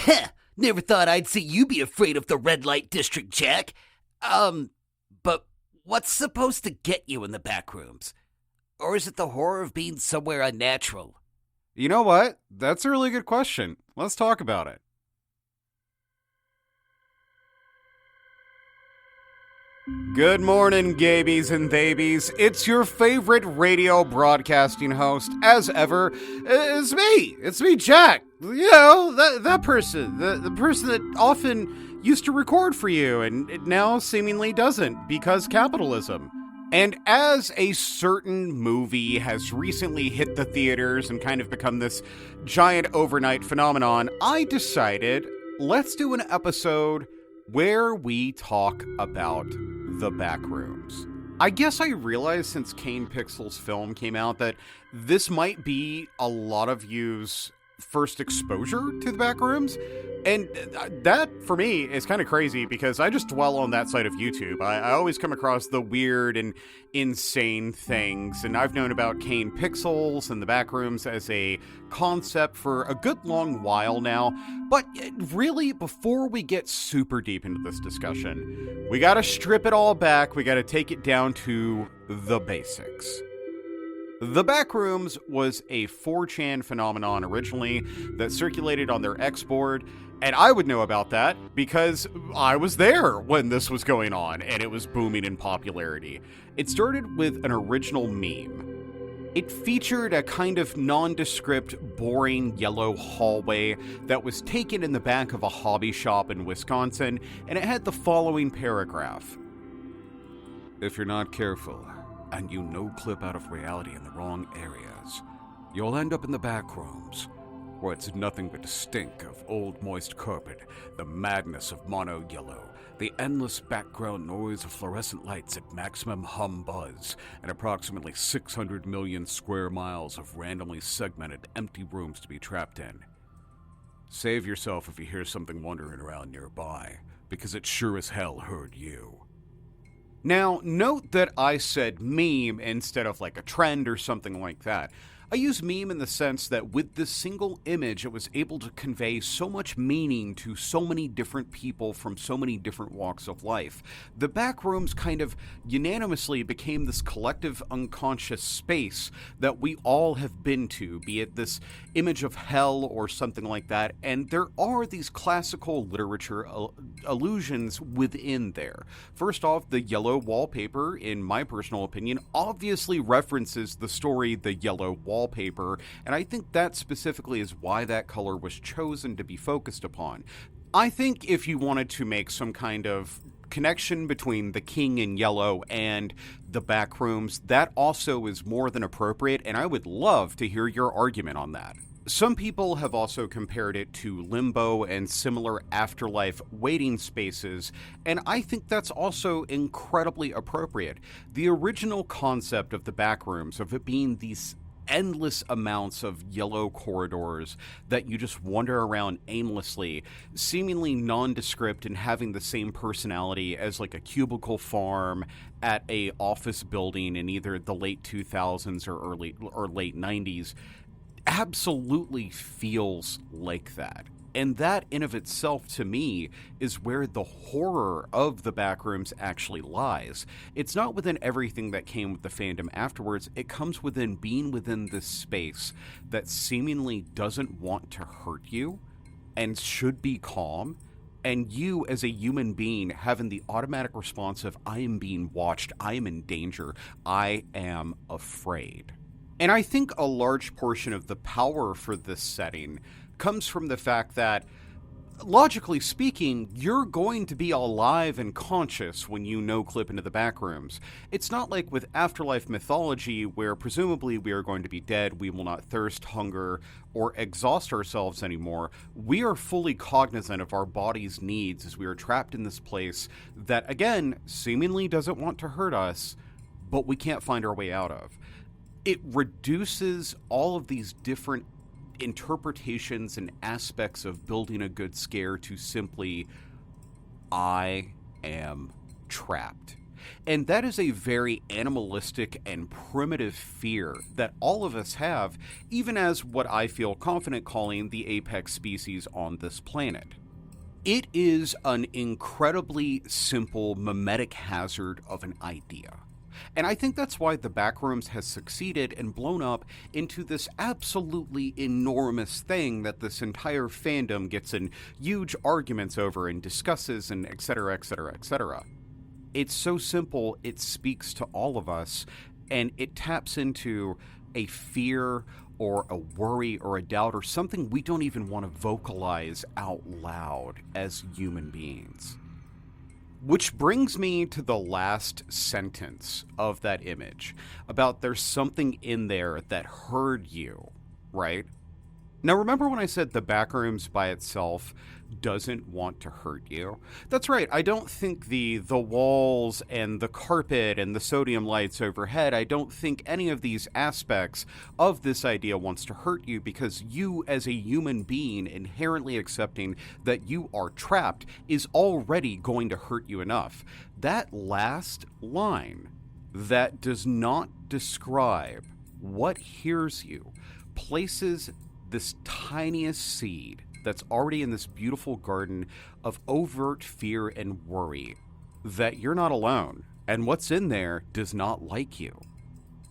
Heh, never thought I'd see you be afraid of the red light district, Jack. But what's supposed to get you in the backrooms? Or is it the horror of being somewhere unnatural? You know what? That's a really good question. Let's talk about it. Good morning, gabies and babies. It's your favorite radio broadcasting host, as ever. It's me, Jack. You know, that person. The person that often used to record for you and now seemingly doesn't because capitalism. And as a certain movie has recently hit the theaters and kind of become this giant overnight phenomenon, I decided let's do an episode where we talk about the Backrooms. I guess I realized since Kane Pixel's film came out that this might be a lot of you's first exposure to the Backrooms, and that for me is kind of crazy because I just dwell on that side of YouTube. I always come across the weird and insane things, and I've known about Kane Pixels and the Backrooms as a concept for a good long while now. But really, before we get super deep into this discussion, we gotta strip it all back. We gotta take it down to the basics. The Backrooms was a 4chan phenomenon originally that circulated on their X board, and I would know about that because I was there when this was going on and it was booming in popularity. It started with an original meme. It featured a kind of nondescript, boring yellow hallway that was taken in the back of a hobby shop in Wisconsin, and it had the following paragraph. If you're not careful, and you no-clip out of reality in the wrong areas, you'll end up in the backrooms, where it's nothing but the stink of old moist carpet, the madness of mono yellow, the endless background noise of fluorescent lights at maximum hum buzz, and approximately 600 million square miles of randomly segmented empty rooms to be trapped in. Save yourself if you hear something wandering around nearby, because it sure as hell heard you. Now, note that I said meme instead of like a trend or something like that. I use meme in the sense that with this single image, it was able to convey so much meaning to so many different people from so many different walks of life. The Backrooms kind of unanimously became this collective unconscious space that we all have been to, be it this image of hell or something like that, and there are these classical literature allusions within there. First off, the yellow wallpaper, in my personal opinion, obviously references the story The Yellow Wallpaper, and I think that specifically is why that color was chosen to be focused upon. I think if you wanted to make some kind of connection between the King in Yellow and the Backrooms, that also is more than appropriate, and I would love to hear your argument on that. Some people have also compared it to Limbo and similar afterlife waiting spaces, and I think that's also incredibly appropriate. The original concept of the Backrooms, of it being these endless amounts of yellow corridors that you just wander around aimlessly, seemingly nondescript and having the same personality as like a cubicle farm at a office building in either the late 2000s or late 90s, absolutely feels like that. And that in of itself, to me, is where the horror of the Backrooms actually lies. It's not within everything that came with the fandom afterwards. It comes within being within this space that seemingly doesn't want to hurt you and should be calm. And you, as a human being, having the automatic response of, I am being watched, I am in danger, I am afraid. And I think a large portion of the power for this setting comes from the fact that, logically speaking, you're going to be alive and conscious when you no-clip into the Backrooms. It's not like with afterlife mythology where presumably we are going to be dead, we will not thirst, hunger, or exhaust ourselves anymore. We are fully cognizant of our body's needs as we are trapped in this place that, again, seemingly doesn't want to hurt us, but we can't find our way out of. It reduces all of these different interpretations and aspects of building a good scare to simply, I am trapped. And that is a very animalistic and primitive fear that all of us have, even as what I feel confident calling the apex species on this planet. It is an incredibly simple mimetic hazard of an idea. And I think that's why the Backrooms has succeeded and blown up into this absolutely enormous thing that this entire fandom gets in huge arguments over and discusses and etc., etc., etc. It's so simple, it speaks to all of us, and it taps into a fear or a worry or a doubt or something we don't even want to vocalize out loud as human beings. Which brings me to the last sentence of that image, about there's something in there that heard you, right? Now remember when I said the Backrooms by itself doesn't want to hurt you? That's right, I don't think the walls and the carpet and the sodium lights overhead, I don't think any of these aspects of this idea wants to hurt you, because you as a human being inherently accepting that you are trapped is already going to hurt you enough. That last line that does not describe what hears you places this tiniest seed that's already in this beautiful garden of overt fear and worry that you're not alone, and what's in there does not like you.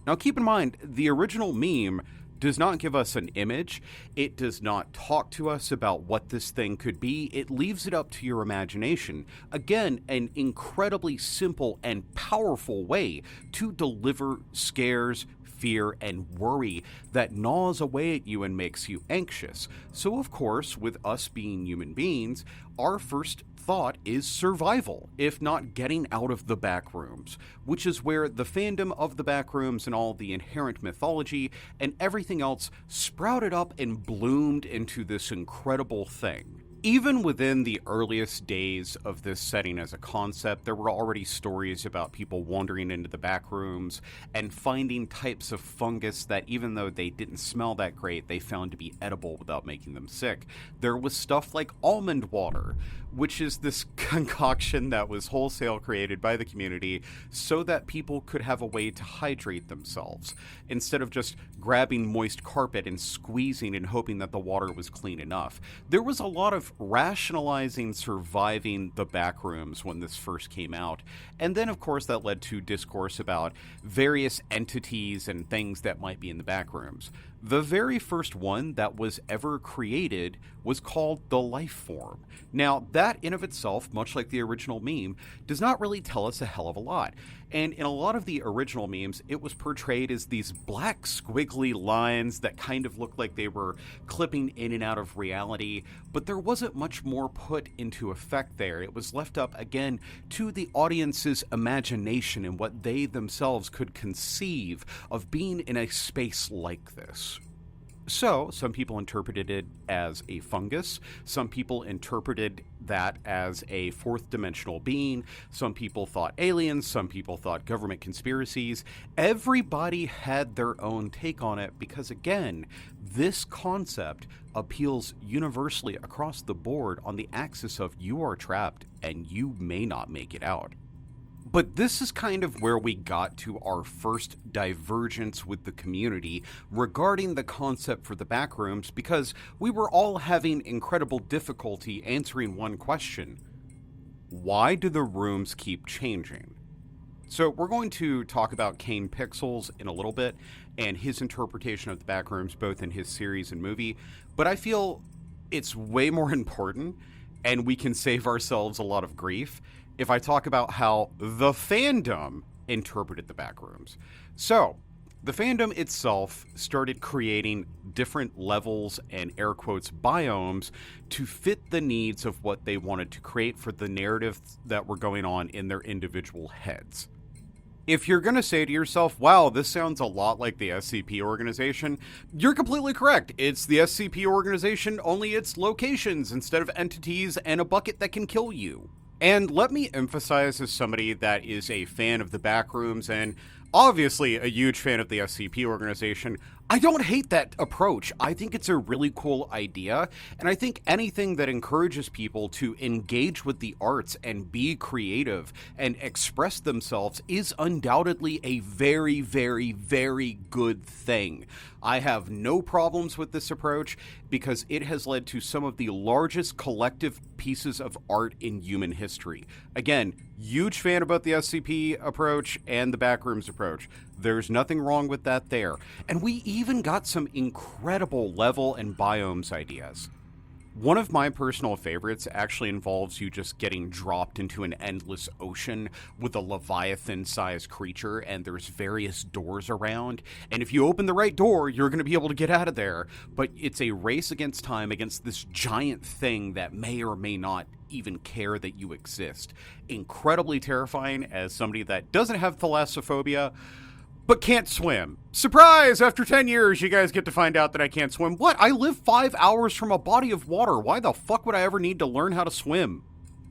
Now keep in mind, the original meme does not give us an image, it does not talk to us about what this thing could be, it leaves it up to your imagination. Again, an incredibly simple and powerful way to deliver scares, fear, and worry that gnaws away at you and makes you anxious. So of course, with us being human beings, our first thought is survival, if not getting out of the Backrooms, which is where the fandom of the Backrooms and all the inherent mythology and everything else sprouted up and bloomed into this incredible thing. Even within the earliest days of this setting as a concept, there were already stories about people wandering into the Backrooms and finding types of fungus that, even though they didn't smell that great, they found to be edible without making them sick. There was stuff like almond water, which is this concoction that was wholesale created by the community so that people could have a way to hydrate themselves, instead of just grabbing moist carpet and squeezing and hoping that the water was clean enough. There was a lot of rationalizing surviving the Backrooms when this first came out, and then of course that led to discourse about various entities and things that might be in the Backrooms. The very first one that was ever created was called the life form. Now, that in of itself, much like the original meme, does not really tell us a hell of a lot. And in a lot of the original memes, it was portrayed as these black squiggly lines that kind of looked like they were clipping in and out of reality, but there wasn't much more put into effect there. It was left up, again, to the audience's imagination and what they themselves could conceive of being in a space like this. So, some people interpreted it as a fungus, some people interpreted that as a fourth dimensional being, some people thought aliens, some people thought government conspiracies. Everybody had their own take on it because, again, this concept appeals universally across the board on the axis of you are trapped and you may not make it out. But this is kind of where we got to our first divergence with the community regarding the concept for the Backrooms, because we were all having incredible difficulty answering one question. Why do the rooms keep changing? So we're going to talk about Kane Pixels in a little bit and his interpretation of the Backrooms, both in his series and movie, but I feel it's way more important and we can save ourselves a lot of grief if I talk about how the fandom interpreted the Backrooms. So, the fandom itself started creating different levels and air quotes biomes to fit the needs of what they wanted to create for the narrative that were going on in their individual heads. If you're going to say to yourself, wow, this sounds a lot like the SCP organization, you're completely correct. It's the SCP organization, only it's locations instead of entities and a bucket that can kill you. And let me emphasize, as somebody that is a fan of the Backrooms and obviously a huge fan of the SCP organization. I don't hate that approach. I think it's a really cool idea, and I think anything that encourages people to engage with the arts and be creative and express themselves is undoubtedly a very, very, very good thing. I have no problems with this approach because it has led to some of the largest collective pieces of art in human history. Again, huge fan about the SCP approach and the Backrooms approach. There's nothing wrong with that there. And we even got some incredible level and biomes ideas. One of my personal favorites actually involves you just getting dropped into an endless ocean with a Leviathan-sized creature, and there's various doors around. And if you open the right door, you're going to be able to get out of there. But it's a race against time against this giant thing that may or may not even care that you exist. Incredibly terrifying as somebody that doesn't have thalassophobia, but can't swim. Surprise! After 10 years, you guys get to find out that I can't swim. What? I live 5 hours from a body of water. Why the fuck would I ever need to learn how to swim?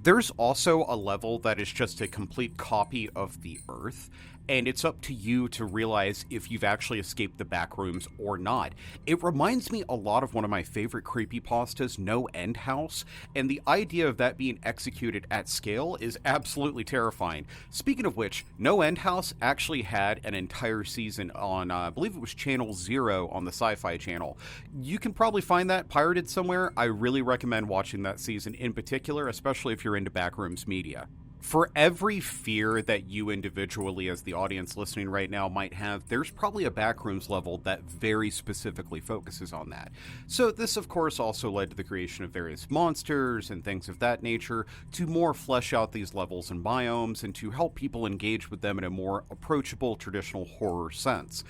There's also a level that is just a complete copy of the Earth, and it's up to you to realize if you've actually escaped the Backrooms or not. It reminds me a lot of one of my favorite creepypastas, No End House, and the idea of that being executed at scale is absolutely terrifying. Speaking of which, No End House actually had an entire season on, I believe it was Channel Zero on the Sci-Fi Channel. You can probably find that pirated somewhere. I really recommend watching that season in particular, especially if you're into Backrooms media. For every fear that you individually as the audience listening right now might have, there's probably a Backrooms level that very specifically focuses on that. So this, of course, also led to the creation of various monsters and things of that nature to more flesh out these levels and biomes and to help people engage with them in a more approachable traditional horror sense.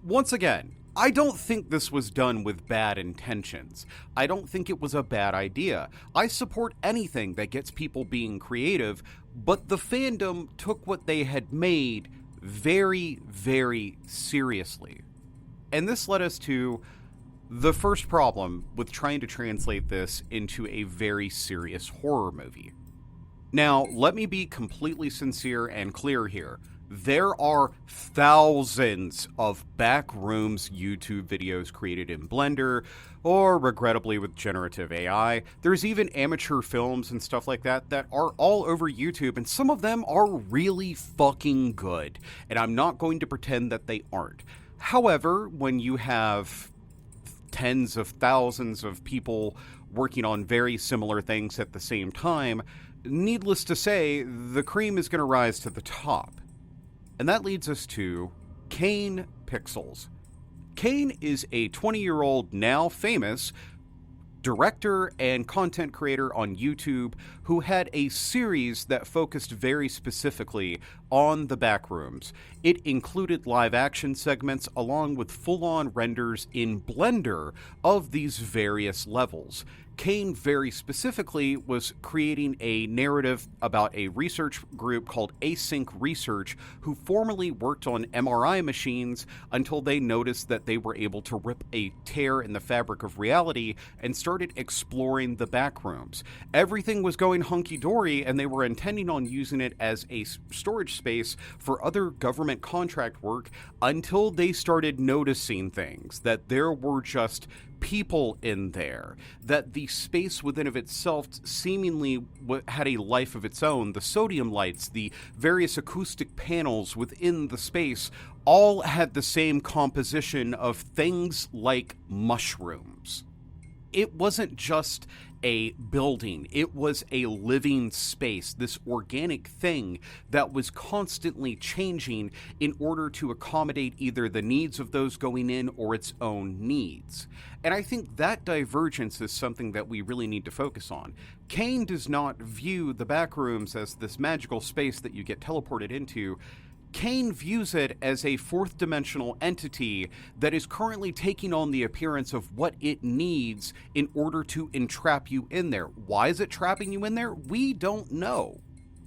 Once again, I don't think this was done with bad intentions. I don't think it was a bad idea. I support anything that gets people being creative, but the fandom took what they had made very, very seriously. And this led us to the first problem with trying to translate this into a very serious horror movie. Now, let me be completely sincere and clear here. There are thousands of Backrooms YouTube videos created in Blender, or regrettably with generative AI. There's even amateur films and stuff like that that are all over YouTube, and some of them are really fucking good. And I'm not going to pretend that they aren't. However, when you have tens of thousands of people working on very similar things at the same time, needless to say, the cream is going to rise to the top. And that leads us to Kane Pixels. Kane is a 20-year-old, now famous, director and content creator on YouTube who had a series that focused very specifically on the Backrooms. It included live-action segments along with full-on renders in Blender of these various levels. Kane very specifically was creating a narrative about a research group called Async Research who formerly worked on MRI machines until they noticed that they were able to rip a tear in the fabric of reality and started exploring the Backrooms. Everything was going hunky-dory and they were intending on using it as a storage space for other government contract work until they started noticing things, that there were just people in there, that the space within of itself seemingly had a life of its own. The sodium lights, the various acoustic panels within the space all had the same composition of things like mushrooms. It wasn't just a building, it was a living space, this organic thing that was constantly changing in order to accommodate either the needs of those going in or its own needs. And I think that divergence is something that we really need to focus on. Kane does not view the Backrooms as this magical space that you get teleported into. Kane views it as a fourth-dimensional entity that is currently taking on the appearance of what it needs in order to entrap you in there. Why is it trapping you in there? We don't know.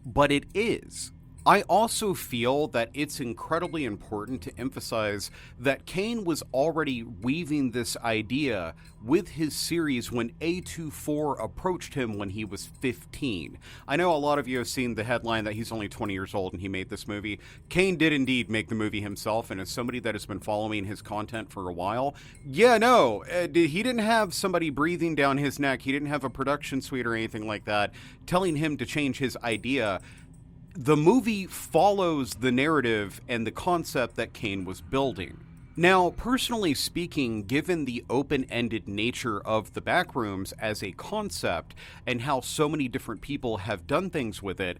But it is. I also feel that it's incredibly important to emphasize that Kane was already weaving this idea with his series when A24 approached him when he was 15. I know a lot of you have seen the headline that he's only 20 years old and he made this movie. Kane did indeed make the movie himself, and as somebody that has been following his content for a while, he didn't have somebody breathing down his neck. He didn't have a production suite or anything like that telling him to change his idea. The movie follows the narrative and the concept that Kane was building. Now, personally speaking, given the open-ended nature of the Backrooms as a concept and how so many different people have done things with it,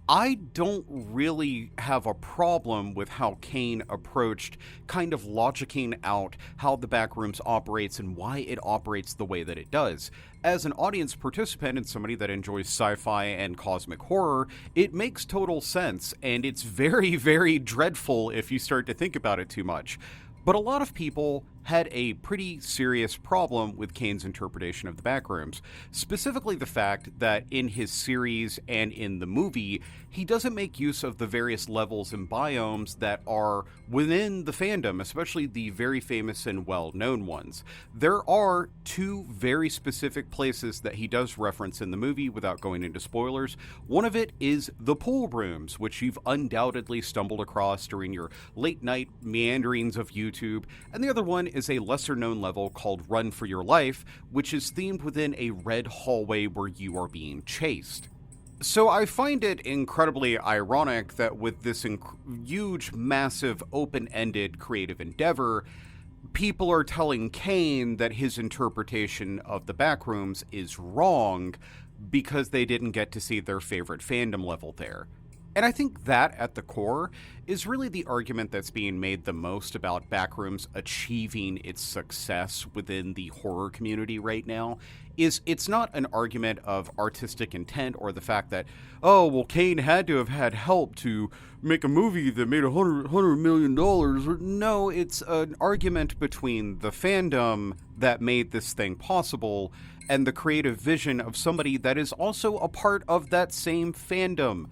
I don't really have a problem with how Kane approached kind of logicking out how the Backrooms operates and why it operates the way that it does. As an audience participant and somebody that enjoys sci-fi and cosmic horror, it makes total sense, and it's very, very dreadful if you start to think about it too much. But a lot of people had a pretty serious problem with Kane's interpretation of the Backrooms, specifically the fact that in his series and in the movie, he doesn't make use of the various levels and biomes that are within the fandom, especially the very famous and well-known ones. There are two very specific places that he does reference in the movie without going into spoilers. One of it is the pool rooms, which you've undoubtedly stumbled across during your late-night meanderings of YouTube, and the other one is a lesser-known level called Run for Your Life, which is themed within a red hallway where you are being chased. So I find it incredibly ironic that with this huge, massive, open-ended creative endeavor, people are telling Kane that his interpretation of the Backrooms is wrong because they didn't get to see their favorite fandom level there. And I think that, at the core, is really the argument that's being made the most about Backrooms achieving its success within the horror community right now. It's not an argument of artistic intent or the fact that, oh, well, Kane had to have had help to make a movie that made $100 million. No, it's an argument between the fandom that made this thing possible and the creative vision of somebody that is also a part of that same fandom.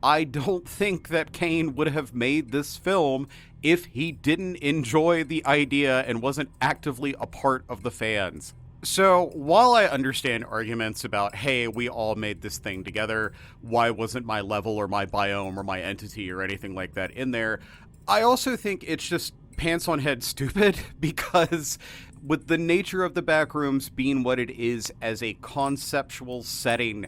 I don't think that Kane would have made this film if he didn't enjoy the idea and wasn't actively a part of the fans. So, while I understand arguments about, hey, we all made this thing together, why wasn't my level or my biome or my entity or anything like that in there, I also think it's just pants on head stupid, because with the nature of the Backrooms being what it is as a conceptual setting,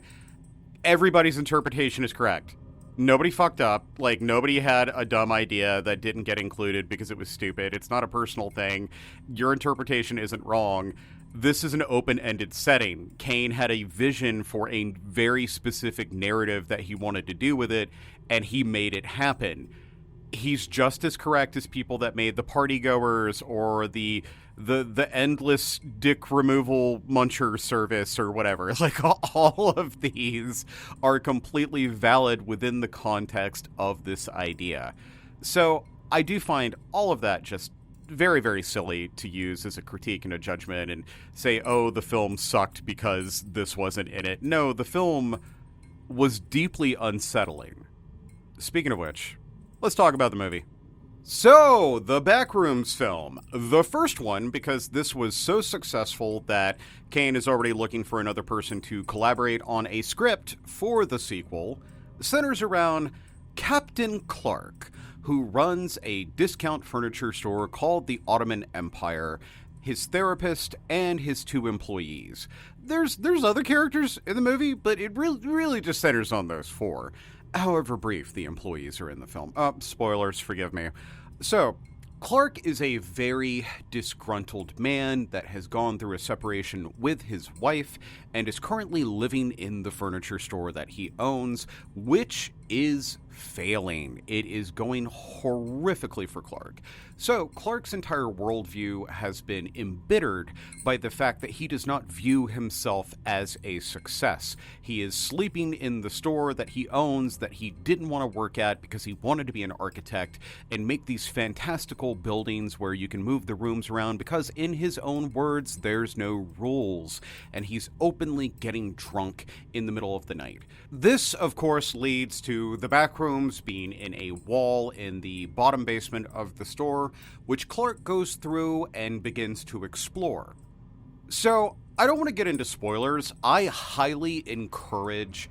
everybody's interpretation is correct. Nobody fucked up. Like, nobody had a dumb idea that didn't get included because it was stupid. It's not a personal thing. Your interpretation isn't wrong. This is an open-ended setting. Kane had a vision for a very specific narrative that he wanted to do with it, and he made it happen. He's just as correct as people that made the Partygoers or the endless dick removal muncher service or whatever. Like, all of these are completely valid within the context of this idea. So I do find all of that just very, very silly to use as a critique and a judgment and say, oh, the film sucked because this wasn't in it. No, the film was deeply unsettling. Speaking of which, let's talk about the movie. So, the Backrooms film. The first one, because this was so successful that Kane is already looking for another person to collaborate on a script for the sequel, centers around Captain Clark, who runs a discount furniture store called the Ottoman Empire, his therapist, and his 2 employees. There's other characters in the movie, but it really just centers on those 4. However brief the employees are in the film. Spoilers, forgive me. So, Clark is a very disgruntled man that has gone through a separation with his wife and is currently living in the furniture store that he owns, which is failing. It is going horrifically for Clark. So, Clark's entire worldview has been embittered by the fact that he does not view himself as a success. He is sleeping in the store that he owns that he didn't want to work at because he wanted to be an architect and make these fantastical buildings where you can move the rooms around because, in his own words, there's no rules. And he's openly getting drunk in the middle of the night. This, of course, leads to the Backrooms Backrooms being in a wall in the bottom basement of the store, which Clark goes through and begins to explore. So, I don't want to get into spoilers. I highly encourage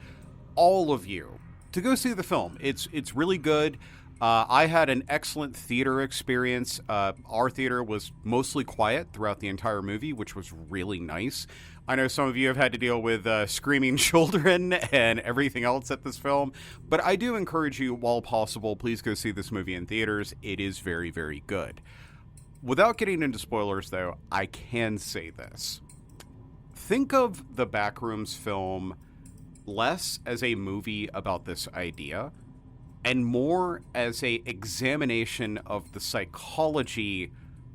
all of you to go see the film. It's really good. I had an excellent theater experience. Our theater was mostly quiet throughout the entire movie, which was really nice. I know some of you have had to deal with screaming children and everything else at this film, but I do encourage you, while possible, please go see this movie in theaters. It is very, very good. Without getting into spoilers, though, I can say this. Think of the Backrooms film less as a movie about this idea and more as a examination of the psychology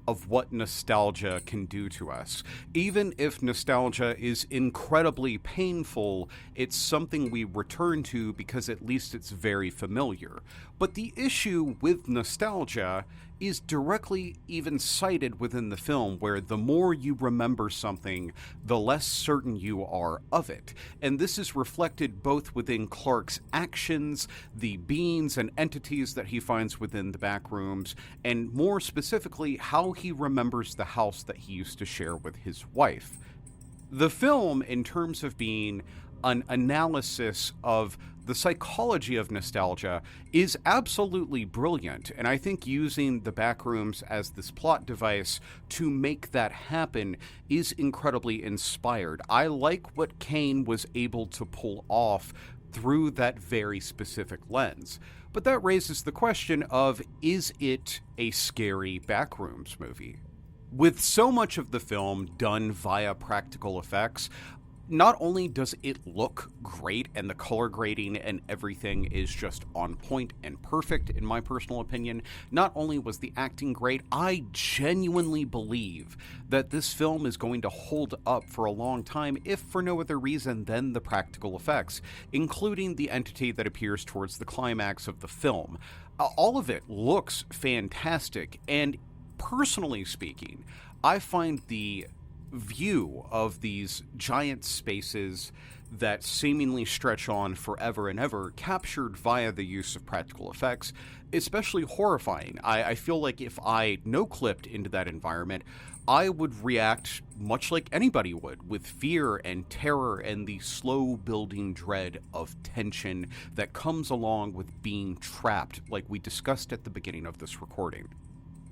of what nostalgia can do to us. Even if nostalgia is incredibly painful, it's something we return to because at least it's very familiar. But the issue with nostalgia is directly even cited within the film, where the more you remember something, the less certain you are of it. And this is reflected both within Clark's actions, the beings and entities that he finds within the Backrooms, and more specifically, how he remembers the house that he used to share with his wife. The film, in terms of being an analysis of the psychology of nostalgia, is absolutely brilliant, and I think using the Backrooms as this plot device to make that happen is incredibly inspired. I like what Kane was able to pull off through that very specific lens. But that raises the question of, is it a scary Backrooms movie? With so much of the film done via practical effects, not only does it look great and the color grading and everything is just on point and perfect in my personal opinion, not only was the acting great, I genuinely believe that this film is going to hold up for a long time, if for no other reason than the practical effects, including the entity that appears towards the climax of the film. All of it looks fantastic, and personally speaking, I find the view of these giant spaces that seemingly stretch on forever and ever, captured via the use of practical effects, especially horrifying. I feel like if I no-clipped into that environment, I would react much like anybody would, with fear and terror and the slow building dread of tension that comes along with being trapped, like we discussed at the beginning of this recording.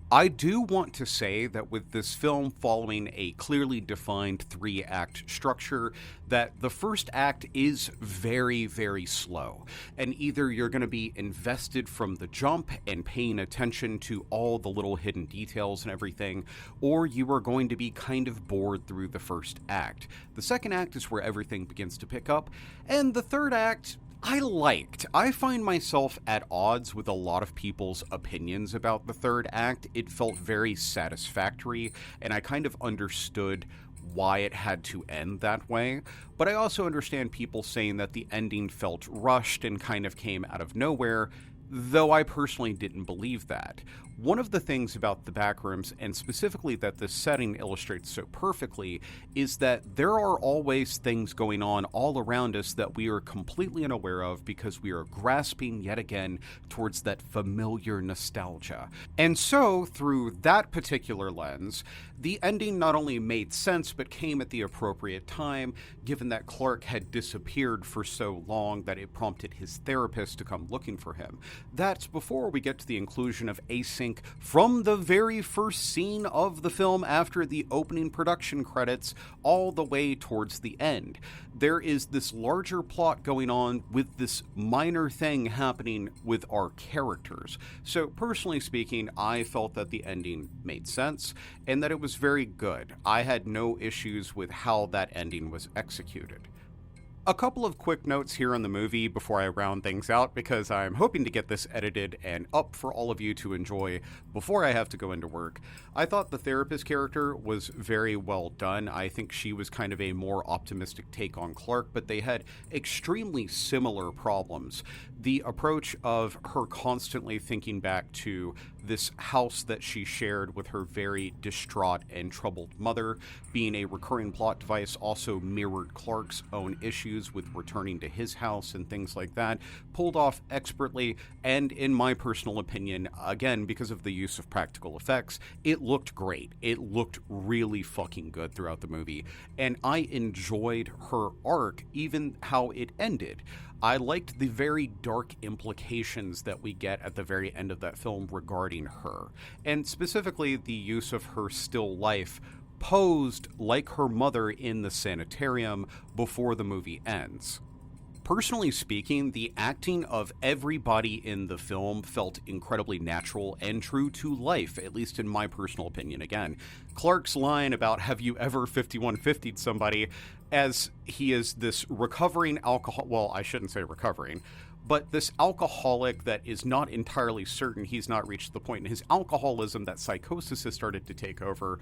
I do want to say that with this film following a clearly defined 3-act structure, that the first act is very, very slow. And either you're going to be invested from the jump and paying attention to all the little hidden details and everything, or you are going to be kind of bored through the first act. The second act is where everything begins to pick up, and the third act I liked. I find myself at odds with a lot of people's opinions about the third act. It felt very satisfactory, and I kind of understood why it had to end that way. But I also understand people saying that the ending felt rushed and kind of came out of nowhere, though I personally didn't believe that. One of the things about the Backrooms, and specifically that this setting illustrates so perfectly, is that there are always things going on all around us that we are completely unaware of because we are grasping yet again towards that familiar nostalgia. And so, through that particular lens, the ending not only made sense but came at the appropriate time, given that Clark had disappeared for so long that it prompted his therapist to come looking for him. That's before we get to the inclusion of async from the very first scene of the film after the opening production credits all the way towards the end. There is this larger plot going on with this minor thing happening with our characters. So personally speaking, I felt that the ending made sense and that it was very good. I had no issues with how that ending was executed. A couple of quick notes here on the movie before I round things out, because I'm hoping to get this edited and up for all of you to enjoy before I have to go into work. I thought the therapist character was very well done. I think she was kind of a more optimistic take on Clark, but they had extremely similar problems. The approach of her constantly thinking back to this house that she shared with her very distraught and troubled mother, being a recurring plot device, also mirrored Clark's own issues with returning to his house and things like that, pulled off expertly, and in my personal opinion, again, because of the use of practical effects, it looked great. It looked really fucking good throughout the movie, and I enjoyed her arc, even how it ended. I liked the very dark implications that we get at the very end of that film regarding her, and specifically the use of her still life posed like her mother in the sanitarium before the movie ends. Personally speaking, the acting of everybody in the film felt incredibly natural and true to life, at least in my personal opinion. Again, Clark's line about "have you ever 5150'd somebody," as he is this recovering well, I shouldn't say recovering, but this alcoholic that is not entirely certain he's not reached the point in his alcoholism that psychosis has started to take over,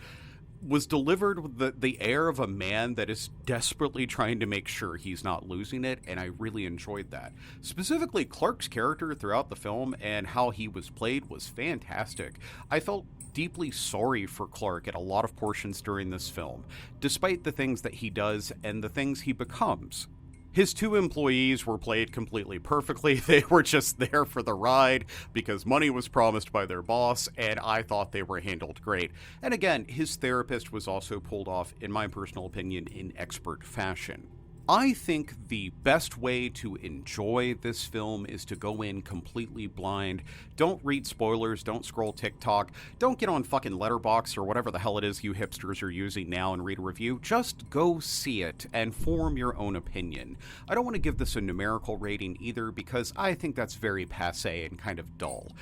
was delivered with the air of a man that is desperately trying to make sure he's not losing it, and I really enjoyed that. Specifically, Clark's character throughout the film and how he was played was fantastic. I felt deeply sorry for Clark at a lot of portions during this film, despite the things that he does and the things he becomes. His two employees were played completely perfectly. They were just there for the ride because money was promised by their boss, and I thought they were handled great. And again, his therapist was also pulled off, in my personal opinion, in expert fashion. I think the best way to enjoy this film is to go in completely blind. Don't read spoilers, don't scroll TikTok, don't get on fucking Letterboxd or whatever the hell it is you hipsters are using now and read a review. Just go see it and form your own opinion. I don't want to give this a numerical rating either because I think that's very passé and kind of dull.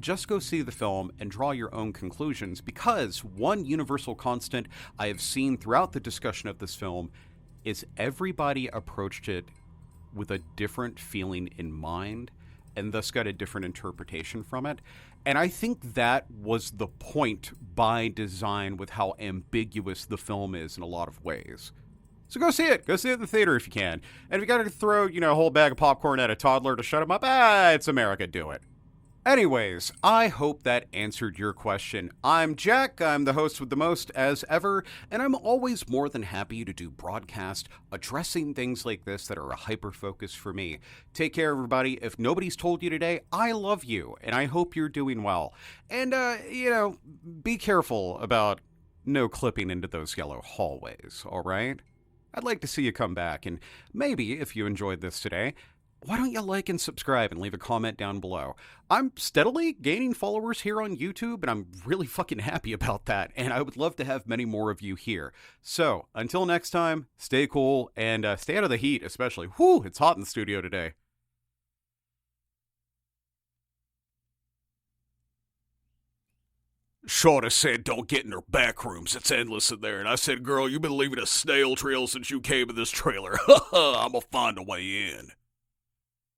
Just go see the film and draw your own conclusions, because one universal constant I have seen throughout the discussion of this film is everybody approached it with a different feeling in mind and thus got a different interpretation from it. And I think that was the point by design with how ambiguous the film is in a lot of ways. So go see it. Go see it in the theater if you can. And if you got to throw, a whole bag of popcorn at a toddler to shut him up, it's America, do it. Anyways, I hope that answered your question. I'm Jack, I'm the host with the most as ever, and I'm always more than happy to do broadcast addressing things like this that are a hyper-focus for me. Take care, everybody. If nobody's told you today, I love you, and I hope you're doing well. And, be careful about no clipping into those yellow hallways, alright? I'd like to see you come back, and maybe, if you enjoyed this today, why don't you like and subscribe and leave a comment down below? I'm steadily gaining followers here on YouTube, and I'm really fucking happy about that, and I would love to have many more of you here. So, until next time, stay cool, and stay out of the heat, especially. Whew, it's hot in the studio today. Shawty said don't get in her back rooms. It's endless in there. And I said, girl, you've been leaving a snail trail since you came in this trailer. I'ma find a way in.